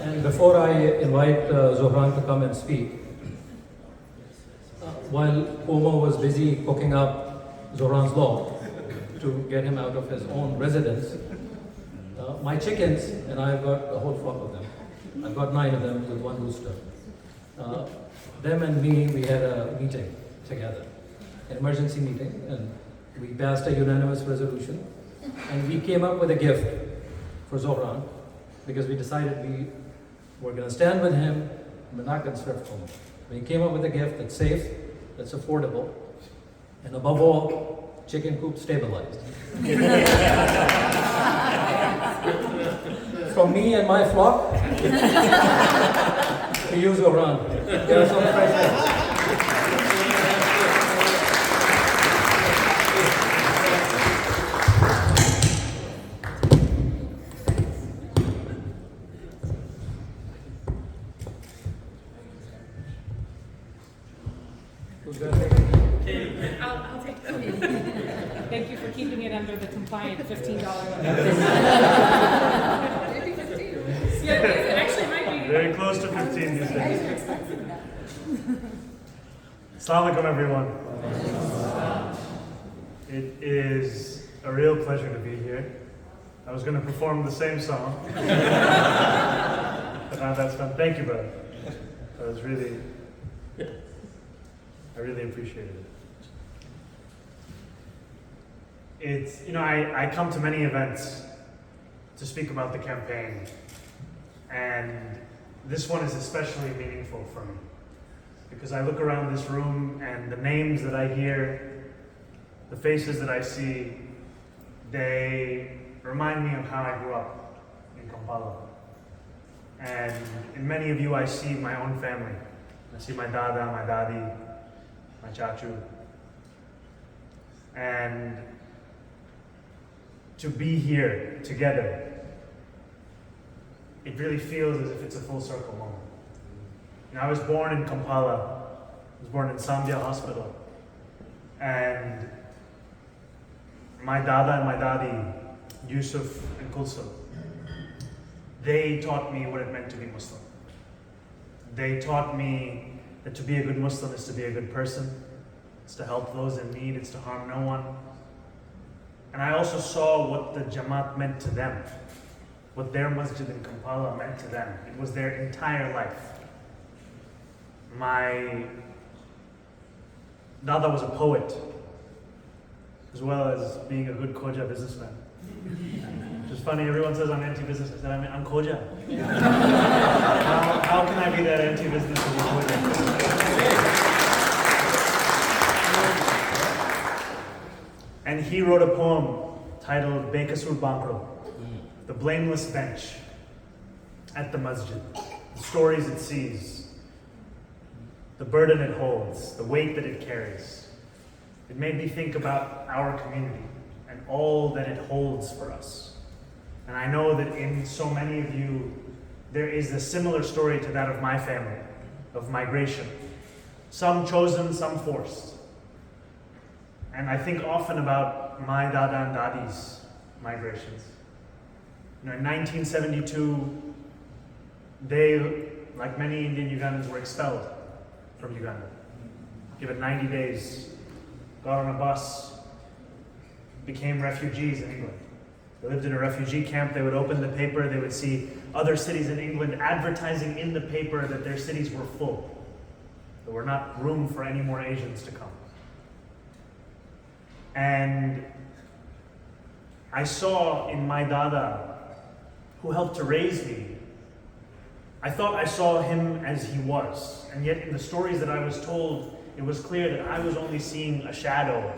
And before I invite Zohran to come and speak, while Omar was busy cooking up Zohran's law to get him out of his own residence, my chickens, and I've got a whole flock of them. I've got 9 of them with 1 rooster. Them and me, we had a meeting together, an emergency meeting, and we passed a unanimous resolution. And we came up with a gift for Zohran because we decided we were going to stand with him and we're not going to thrift from him. We came up with a gift that's safe, that's affordable, and above all, chicken coop stabilized. From me and my flock to you, Zohran. There are some fresh eggs. I'll take them. Thank you for keeping it under the compliant $15 limit. Maybe 15. Yeah, it actually might be. Very close to 15 these days. Assalamu alaikum, everyone. It is a real pleasure to be here. I was going to perform the same song, but now that's done. Thank you, brother. I really appreciated it. It's, I come to many events to speak about the campaign, and this one is especially meaningful for me because I look around this room and the names that I hear, the faces that I see, they remind me of how I grew up in Kampala. And in many of you, I see my own family. I see my dada, my dadi, my chachu. And to be here together, it really feels as if it's a full circle moment. I was born in Kampala. I was born in Zambia Hospital. And my dada and my dadi, Yusuf and Kulsum, they taught me what it meant to be Muslim. They taught me that to be a good Muslim is to be a good person. It's to help those in need. It's to harm no one. And I also saw what the Jamaat meant to them, what their masjid in Kampala meant to them. It was their entire life. My dada was a poet, as well as being a good Khoja businessman. Which is funny, everyone says I'm anti-business. I said, I'm Khoja. How can I be that anti-business as a Khoja? And he wrote a poem titled Bekasur Bankro, The Blameless Bench at the Masjid, the stories it sees, the burden it holds, the weight that it carries. It made me think about our community and all that it holds for us. And I know that in so many of you, there is a similar story to that of my family, of migration. Some chosen, some forced. And I think often about my dada and dadi's migrations. In 1972, they, like many Indian Ugandans, were expelled from Uganda. Given 90 days, got on a bus, became refugees in England. They lived in a refugee camp. They would open the paper, they would see other cities in England advertising in the paper that their cities were full. There were not room for any more Asians to come. And I saw in my dada, who helped to raise me, I thought I saw him as he was. And yet in the stories that I was told, it was clear that I was only seeing a shadow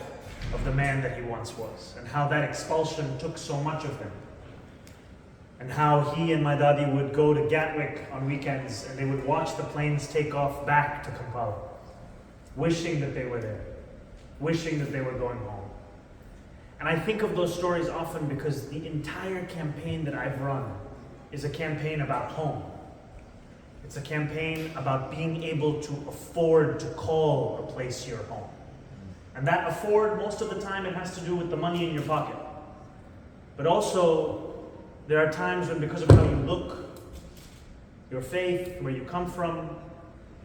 of the man that he once was, and how that expulsion took so much of him. And how he and my dadi would go to Gatwick on weekends and they would watch the planes take off back to Kampala, wishing that they were there, wishing that they were going home. And I think of those stories often because the entire campaign that I've run is a campaign about home. It's a campaign about being able to afford to call a place your home. And that afford, most of the time, it has to do with the money in your pocket. But also, there are times when, because of how you look, your faith, where you come from,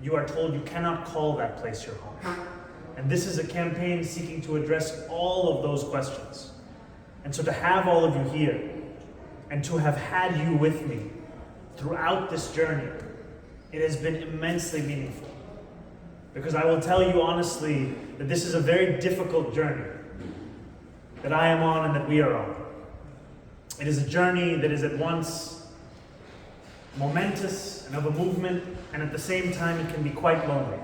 you are told you cannot call that place your home. And this is a campaign seeking to address all of those questions. And so to have all of you here, and to have had you with me throughout this journey, it has been immensely meaningful. Because I will tell you honestly that this is a very difficult journey that I am on and that we are on. It is a journey that is at once momentous and of a movement, and at the same time it can be quite lonely.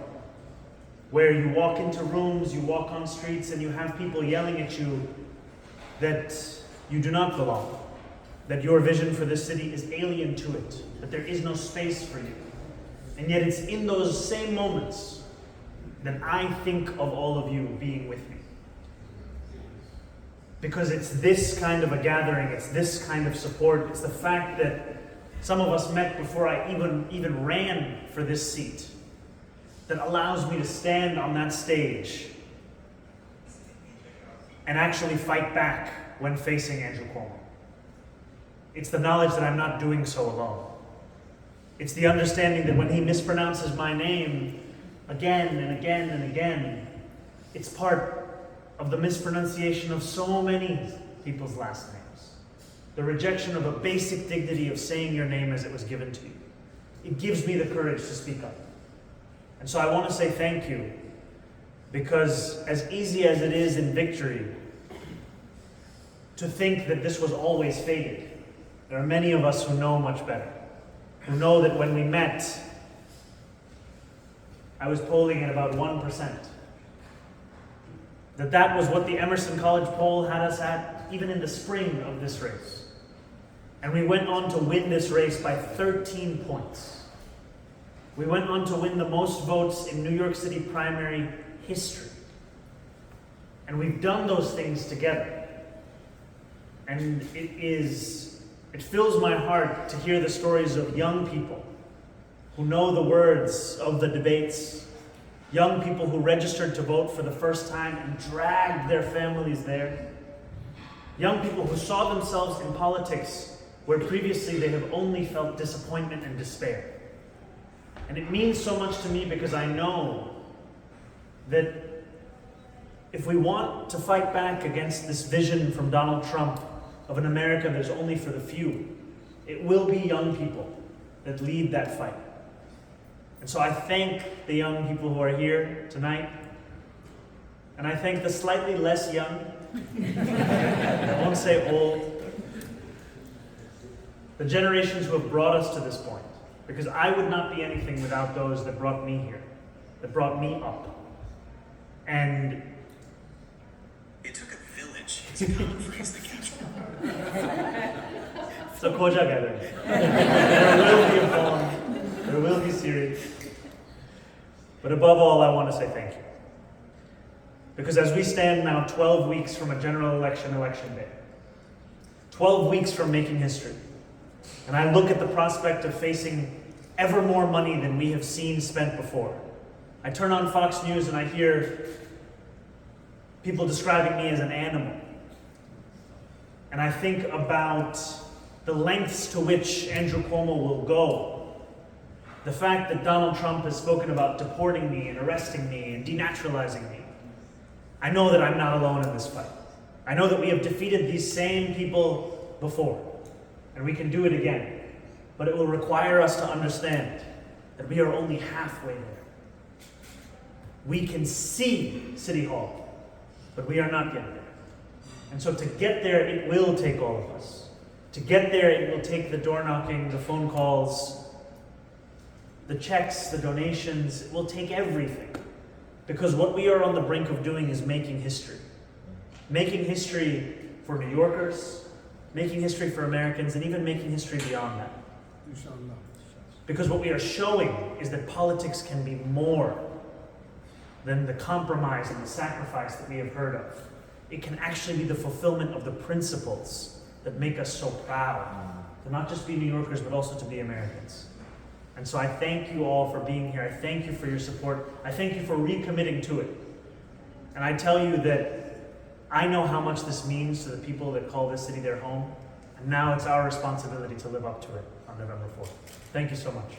Where you walk into rooms, you walk on streets, and you have people yelling at you that you do not belong, that your vision for this city is alien to it, that there is no space for you. And yet it's in those same moments that I think of all of you being with me. Because it's this kind of a gathering, it's this kind of support, it's the fact that some of us met before I even ran for this seat that allows me to stand on that stage and actually fight back when facing Andrew Cuomo. It's the knowledge that I'm not doing so alone. It's the understanding that when he mispronounces my name again and again and again, it's part of the mispronunciation of so many people's last names. The rejection of a basic dignity of saying your name as it was given to you. It gives me the courage to speak up. And so I want to say thank you, because as easy as it is in victory to think that this was always fated, there are many of us who know much better, who know that when we met, I was polling at about 1%. That was what the Emerson College poll had us at even in the spring of this race. And we went on to win this race by 13 points. We went on to win the most votes in New York City primary history. And we've done those things together. And it fills my heart to hear the stories of young people who know the words of the debates, young people who registered to vote for the first time and dragged their families there, young people who saw themselves in politics where previously they have only felt disappointment and despair. And it means so much to me because I know that if we want to fight back against this vision from Donald Trump of an America that is only for the few, it will be young people that lead that fight. And so I thank the young people who are here tonight, and I thank the slightly less young, I won't say old, the generations who have brought us to this point. Because I would not be anything without those that brought me here, that brought me up. And it took a village. It's a common phrase that captures so koja gathering. There will be a poem, there will be series. But above all, I want to say thank you. Because as we stand now 12 weeks from a general election day, 12 weeks from making history, and I look at the prospect of facing ever more money than we have seen spent before. I turn on Fox News and I hear people describing me as an animal. And I think about the lengths to which Andrew Cuomo will go. The fact that Donald Trump has spoken about deporting me and arresting me and denaturalizing me. I know that I'm not alone in this fight. I know that we have defeated these same people before. And we can do it again. But it will require us to understand that we are only halfway there. We can see City Hall, but we are not yet there. And so to get there, it will take all of us. To get there, it will take the door knocking, the phone calls, the checks, the donations. It will take everything. Because what we are on the brink of doing is making history. Making history for New Yorkers, making history for Americans, and even making history beyond that. Because what we are showing is that politics can be more than the compromise and the sacrifice that we have heard of. It can actually be the fulfillment of the principles that make us so proud to not just be New Yorkers, but also to be Americans. And so I thank you all for being here. I thank you for your support. I thank you for recommitting to it. And I tell you that I know how much this means to the people that call this city their home. And now it's our responsibility to live up to it on November 4th. Thank you so much.